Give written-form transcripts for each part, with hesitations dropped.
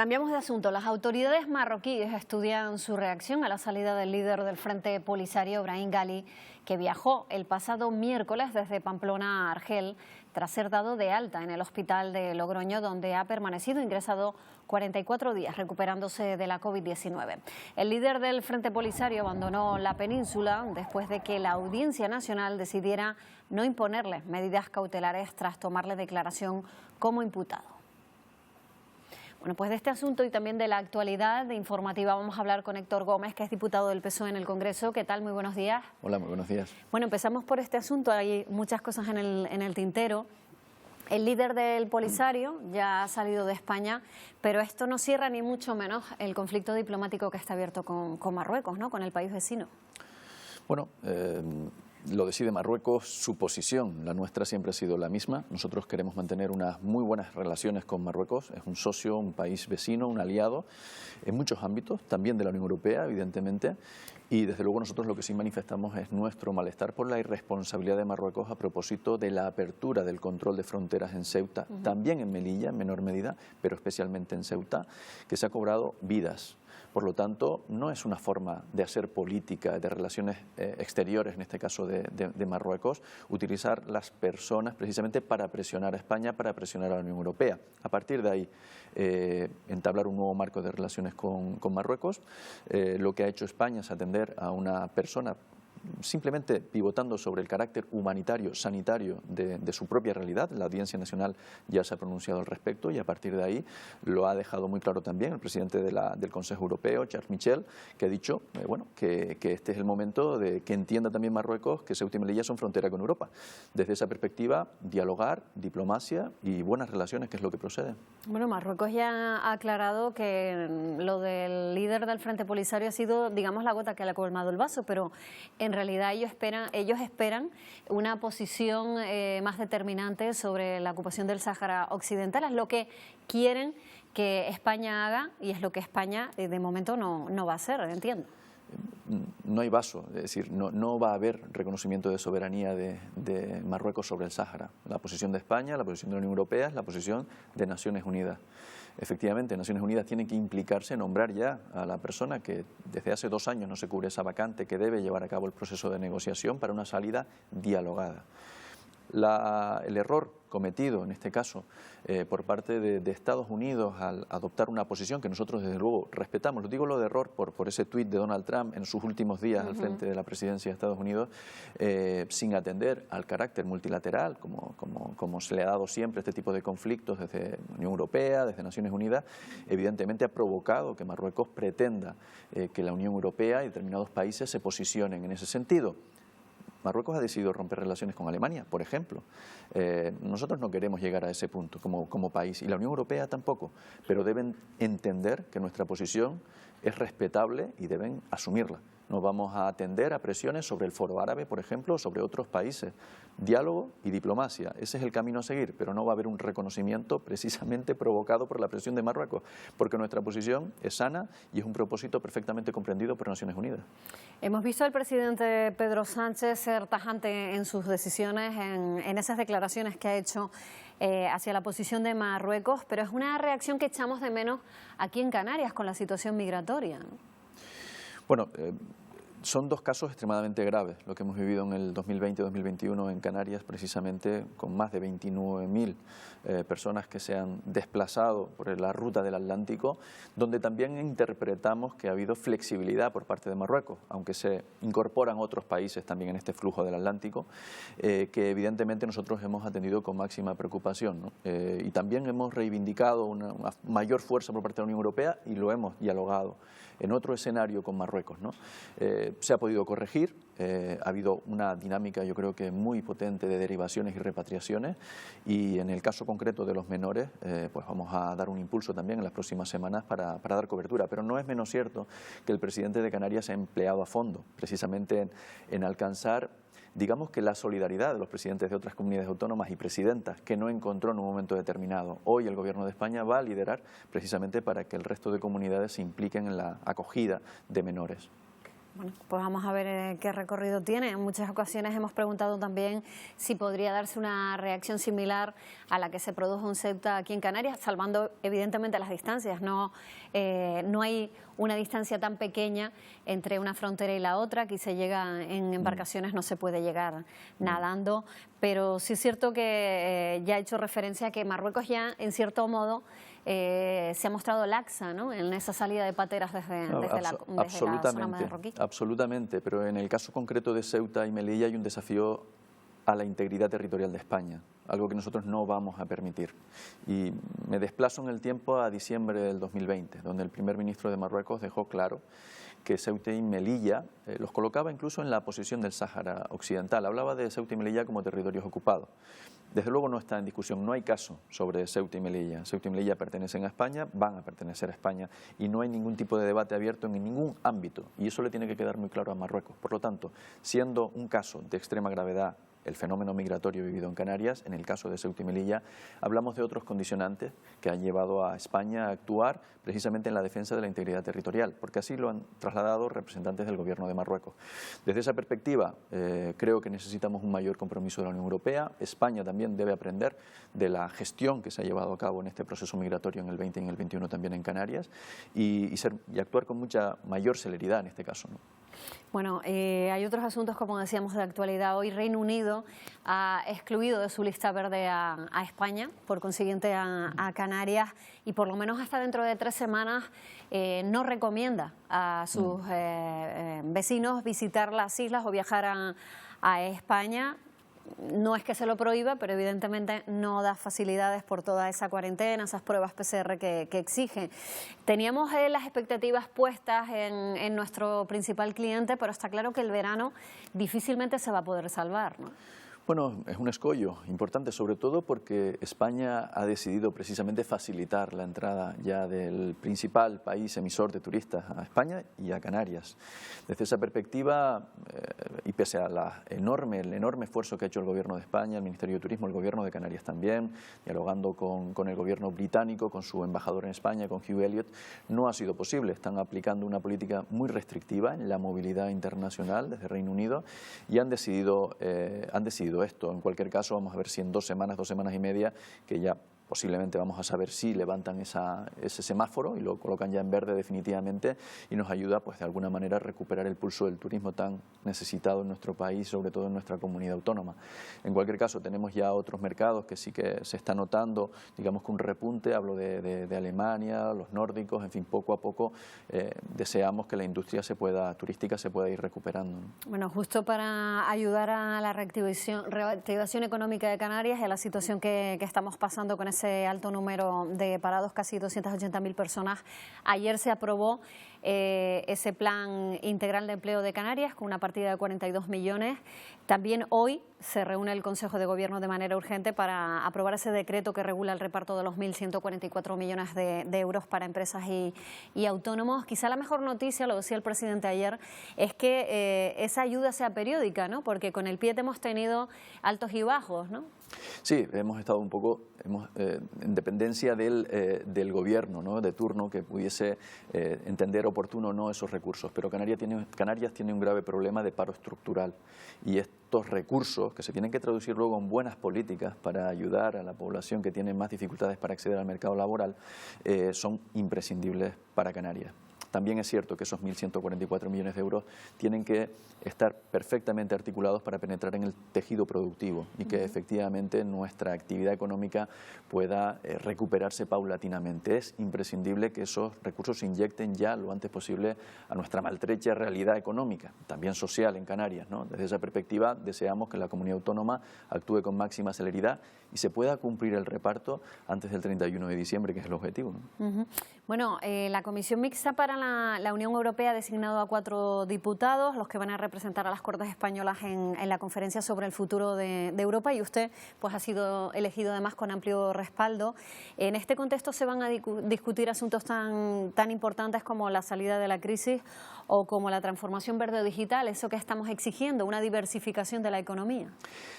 Cambiamos de asunto. Las autoridades marroquíes estudian su reacción a la salida del líder del Frente Polisario, Brahim Ghali, que viajó el pasado miércoles desde Pamplona a Argel tras ser dado de alta en el hospital de Logroño, donde ha permanecido ingresado 44 días recuperándose de la COVID-19. El líder del Frente Polisario abandonó la península después de que la Audiencia Nacional decidiera no imponerle medidas cautelares tras tomarle declaración como imputado. Bueno, pues de este asunto y también de la actualidad informativa vamos a hablar con Héctor Gómez, que es diputado del PSOE en el Congreso. ¿Qué tal? Muy buenos días. Hola, muy buenos días. Bueno, empezamos por este asunto. Hay muchas cosas en el tintero. El líder del Polisario ya ha salido de España, pero esto no cierra ni mucho menos el conflicto diplomático que está abierto con Marruecos, ¿no? Con el país vecino. Bueno, lo decide Marruecos, su posición, la nuestra siempre ha sido la misma. Nosotros queremos mantener unas muy buenas relaciones con Marruecos. Es un socio, un país vecino, un aliado en muchos ámbitos, también de la Unión Europea, evidentemente. Y desde luego nosotros lo que sí manifestamos es nuestro malestar por la irresponsabilidad de Marruecos a propósito de la apertura del control de fronteras en Ceuta, también en Melilla en menor medida, pero especialmente en Ceuta, que se ha cobrado vidas. Por lo tanto, no es una forma de hacer política, de relaciones exteriores, en este caso de Marruecos, utilizar las personas precisamente para presionar a España, para presionar a la Unión Europea. A partir de ahí, entablar un nuevo marco de relaciones con Marruecos. Lo que ha hecho España es atender a una persona simplemente pivotando sobre el carácter humanitario, sanitario de su propia realidad. La Audiencia Nacional ya se ha pronunciado al respecto y a partir de ahí lo ha dejado muy claro también el presidente del Consejo Europeo, Charles Michel, que ha dicho que este es el momento de que entienda también Marruecos que Ceuta y Melilla son frontera con Europa. Desde esa perspectiva, dialogar, diplomacia y buenas relaciones, que es lo que procede. Bueno, Marruecos ya ha aclarado que lo del líder del Frente Polisario ha sido, digamos, la gota que le ha colmado el vaso, pero en realidad ellos esperan una posición más determinante sobre la ocupación del Sáhara Occidental. Es lo que quieren que España haga y es lo que España de momento no va a hacer, entiendo. No hay vaso, es decir, no va a haber reconocimiento de soberanía de Marruecos sobre el Sáhara. La posición de España, la posición de la Unión Europea es la posición de Naciones Unidas. Efectivamente, Naciones Unidas tiene que implicarse, nombrar ya a la persona que desde hace 2 años no se cubre esa vacante, que debe llevar a cabo el proceso de negociación para una salida dialogada. El error cometido, en este caso, por parte de Estados Unidos al adoptar una posición que nosotros desde luego respetamos, lo digo lo de error por ese tuit de Donald Trump en sus últimos días al frente de la presidencia de Estados Unidos, sin atender al carácter multilateral, como se le ha dado siempre este tipo de conflictos desde la Unión Europea, desde Naciones Unidas, evidentemente ha provocado que Marruecos pretenda que la Unión Europea y determinados países se posicionen en ese sentido. Marruecos ha decidido romper relaciones con Alemania, por ejemplo. Nosotros no queremos llegar a ese punto como país y la Unión Europea tampoco, pero deben entender que nuestra posición es respetable y deben asumirla. No vamos a atender a presiones sobre el Foro Árabe, por ejemplo, o sobre otros países. Diálogo y diplomacia, ese es el camino a seguir, pero no va a haber un reconocimiento precisamente provocado por la presión de Marruecos, porque nuestra posición es sana y es un propósito perfectamente comprendido por Naciones Unidas. Hemos visto al presidente Pedro Sánchez ser tajante en sus decisiones, en esas declaraciones que ha hecho hacia la posición de Marruecos, pero es una reacción que echamos de menos aquí en Canarias con la situación migratoria, ¿no? Bueno, son 2 casos extremadamente graves, lo que hemos vivido en el 2020-2021 en Canarias, precisamente con más de 29.000 personas que se han desplazado por la ruta del Atlántico, donde también interpretamos que ha habido flexibilidad por parte de Marruecos, aunque se incorporan otros países también en este flujo del Atlántico, que evidentemente nosotros hemos atendido con máxima preocupación, ¿no? Y también hemos reivindicado una mayor fuerza por parte de la Unión Europea y lo hemos dialogado en otro escenario con Marruecos, ¿no? Se ha podido corregir, ha habido una dinámica yo creo que muy potente de derivaciones y repatriaciones y en el caso concreto de los menores pues vamos a dar un impulso también en las próximas semanas para dar cobertura, pero no es menos cierto que el presidente de Canarias se ha empleado a fondo precisamente en alcanzar, digamos que la solidaridad de los presidentes de otras comunidades autónomas y presidentas que no encontró en un momento determinado. Hoy el Gobierno de España va a liderar precisamente para que el resto de comunidades se impliquen en la acogida de menores. Bueno, pues vamos a ver qué recorrido tiene. En muchas ocasiones hemos preguntado también si podría darse una reacción similar a la que se produjo en Ceuta aquí en Canarias, salvando evidentemente las distancias. No hay una distancia tan pequeña entre una frontera y la otra. Aquí se llega en embarcaciones, no se puede llegar nadando, pero sí es cierto que ya he hecho referencia a que Marruecos ya, en cierto modo, se ha mostrado laxa, ¿no?, en esa salida de pateras desde la zona marroquí. Absolutamente, pero en el caso concreto de Ceuta y Melilla hay un desafío a la integridad territorial de España, algo que nosotros no vamos a permitir. Y me desplazo en el tiempo a diciembre del 2020, donde el primer ministro de Marruecos dejó claro que Ceuta y Melilla los colocaba incluso en la posición del Sáhara Occidental. Hablaba de Ceuta y Melilla como territorios ocupados. Desde luego no está en discusión, no hay caso sobre Ceuta y Melilla. Ceuta y Melilla pertenecen a España, van a pertenecer a España y no hay ningún tipo de debate abierto en ningún ámbito y eso le tiene que quedar muy claro a Marruecos. Por lo tanto, siendo un caso de extrema gravedad el fenómeno migratorio vivido en Canarias, en el caso de Ceuta y Melilla, hablamos de otros condicionantes que han llevado a España a actuar precisamente en la defensa de la integridad territorial, porque así lo han trasladado representantes del Gobierno de Marruecos. Desde esa perspectiva, creo que necesitamos un mayor compromiso de la Unión Europea. España también debe aprender de la gestión que se ha llevado a cabo en este proceso migratorio en el 20 y en el 21 también en Canarias y actuar con mucha mayor celeridad en este caso, ¿no? Bueno, hay otros asuntos, como decíamos, de actualidad. Hoy Reino Unido ha excluido de su lista verde a España, por consiguiente a Canarias, y por lo menos hasta dentro de 3 semanas no recomienda a sus vecinos visitar las islas o viajar a España. No es que se lo prohíba, pero evidentemente no da facilidades por toda esa cuarentena, esas pruebas PCR que exige. Teníamos las expectativas puestas en nuestro principal cliente, pero está claro que el verano difícilmente se va a poder salvar, ¿no? Bueno, es un escollo importante, sobre todo porque España ha decidido precisamente facilitar la entrada ya del principal país emisor de turistas a España y a Canarias. Desde esa perspectiva, y pese a el enorme esfuerzo que ha hecho el Gobierno de España, el Ministerio de Turismo, el Gobierno de Canarias también, dialogando con el Gobierno británico, con su embajador en España, con Hugh Elliot, no ha sido posible. Están aplicando una política muy restrictiva en la movilidad internacional desde Reino Unido y han decidido esto. En cualquier caso, vamos a ver si en 2 semanas, 2 semanas y media, que ya posiblemente vamos a saber si levantan ese semáforo y lo colocan ya en verde definitivamente y nos ayuda pues de alguna manera a recuperar el pulso del turismo tan necesitado en nuestro país, sobre todo en nuestra comunidad autónoma. En cualquier caso, tenemos ya otros mercados que sí que se está notando, digamos que un repunte, hablo de Alemania, los nórdicos, en fin, poco a poco deseamos que la industria turística se pueda ir recuperando, ¿no? Bueno, justo para ayudar a la reactivación económica de Canarias y a la situación que estamos pasando con ese alto número de parados, casi 280.000 personas. Ayer se aprobó ese plan integral de empleo de Canarias con una partida de 42 millones. También hoy se reúne el Consejo de Gobierno de manera urgente para aprobar ese decreto que regula el reparto de los 1.144 millones de euros para empresas y autónomos. Quizá la mejor noticia, lo decía el presidente ayer, es que esa ayuda sea periódica, ¿no? Porque con el PIET hemos tenido altos y bajos, ¿no? Sí, hemos estado un poco en dependencia del gobierno, ¿no?, de turno, que pudiese entender oportuno o no esos recursos. Pero Canarias tiene un grave problema de paro estructural y estos recursos, que se tienen que traducir luego en buenas políticas para ayudar a la población que tiene más dificultades para acceder al mercado laboral, son imprescindibles para Canarias. También es cierto que esos 1.144 millones de euros tienen que estar perfectamente articulados para penetrar en el tejido productivo y que efectivamente nuestra actividad económica pueda recuperarse paulatinamente. Es imprescindible que esos recursos se inyecten ya lo antes posible a nuestra maltrecha realidad económica, también social en Canarias, ¿no? Desde esa perspectiva deseamos que la comunidad autónoma actúe con máxima celeridad y se pueda cumplir el reparto antes del 31 de diciembre, que es el objetivo, ¿no? Bueno, la Comisión Mixta para la Unión Europea ha designado a 4 diputados, los que van a representar a las Cortes Españolas en la conferencia sobre el futuro de Europa, y usted pues ha sido elegido además con amplio respaldo. En este contexto se van a discutir asuntos tan importantes como la salida de la crisis o como la transformación verde o digital, eso que estamos exigiendo, una diversificación de la economía.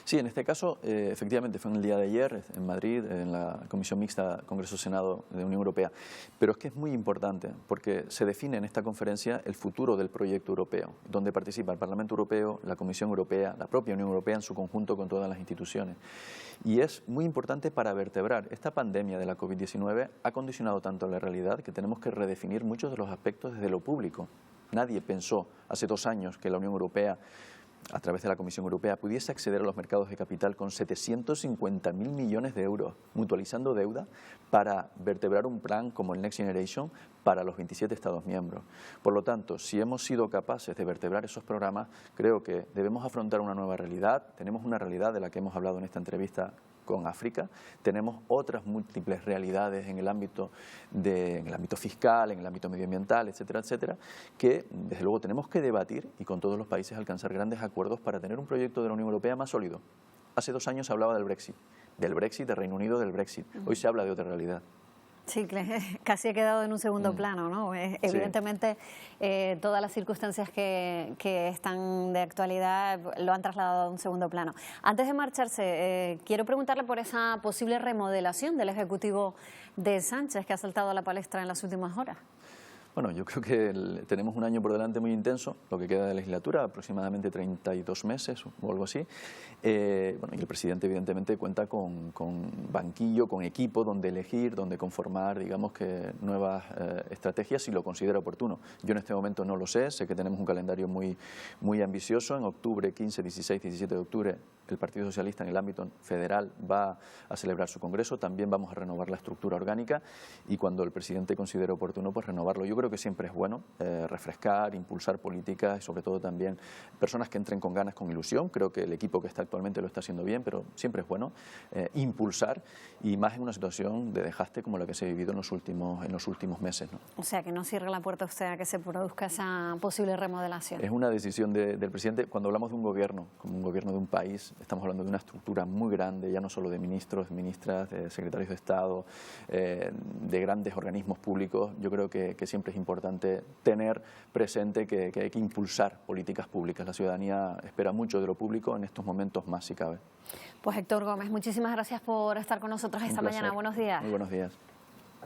Sí, en este caso, efectivamente, fue en el día de ayer en Madrid, en la Comisión Mixta Congreso-Senado de Unión Europea, pero es que es muy importante porque se redefine en esta conferencia el futuro del proyecto europeo, donde participa el Parlamento Europeo, la Comisión Europea, la propia Unión Europea en su conjunto con todas las instituciones. Y es muy importante para vertebrar. Esta pandemia de la COVID-19 ha condicionado tanto la realidad que tenemos que redefinir muchos de los aspectos desde lo público. Nadie pensó hace 2 años que la Unión Europea, a través de la Comisión Europea, pudiese acceder a los mercados de capital con 750.000 millones de euros, mutualizando deuda para vertebrar un plan como el Next Generation para los 27 Estados miembros. Por lo tanto, si hemos sido capaces de vertebrar esos programas, creo que debemos afrontar una nueva realidad. Tenemos una realidad de la que hemos hablado en esta entrevista con África, tenemos otras múltiples realidades en el ámbito fiscal, en el ámbito medioambiental, etcétera, etcétera, que desde luego tenemos que debatir y con todos los países alcanzar grandes acuerdos para tener un proyecto de la Unión Europea más sólido. Hace 2 años se hablaba del Brexit, de Reino Unido, del Brexit. Hoy se habla de otra realidad. Sí, casi ha quedado en un segundo plano, ¿no? Evidentemente, todas las circunstancias que están de actualidad lo han trasladado a un segundo plano. Antes de marcharse, quiero preguntarle por esa posible remodelación del Ejecutivo de Sánchez que ha saltado a la palestra en las últimas horas. Bueno, yo creo que tenemos un año por delante muy intenso, lo que queda de legislatura, aproximadamente 32 meses o algo así. Bueno, y el presidente evidentemente cuenta con banquillo, con equipo donde elegir, donde conformar, digamos que nuevas estrategias si lo considera oportuno. Yo en este momento no lo sé que tenemos un calendario muy ambicioso. En octubre, 15, 16, 17 de octubre, el Partido Socialista en el ámbito federal va a celebrar su congreso. También vamos a renovar la estructura orgánica y cuando el presidente considere oportuno, pues renovarlo. Yo creo que siempre es bueno refrescar, impulsar políticas y sobre todo también personas que entren con ganas, con ilusión. Creo que el equipo que está actualmente lo está haciendo bien, pero siempre es bueno impulsar y más en una situación de desgaste como la que se ha vivido en los últimos meses, ¿no? O sea, que no cierre la puerta usted a que se produzca esa posible remodelación. Es una decisión del presidente. Cuando hablamos de un gobierno, como un gobierno de un país, estamos hablando de una estructura muy grande, ya no solo de ministros, de ministras, de secretarios de Estado, de grandes organismos públicos. Yo creo que siempre es importante tener presente que hay que impulsar políticas públicas. La ciudadanía espera mucho de lo público en estos momentos más si cabe. Pues Héctor Gómez, muchísimas gracias por estar con nosotros esta mañana. Buenos días. Muy buenos días.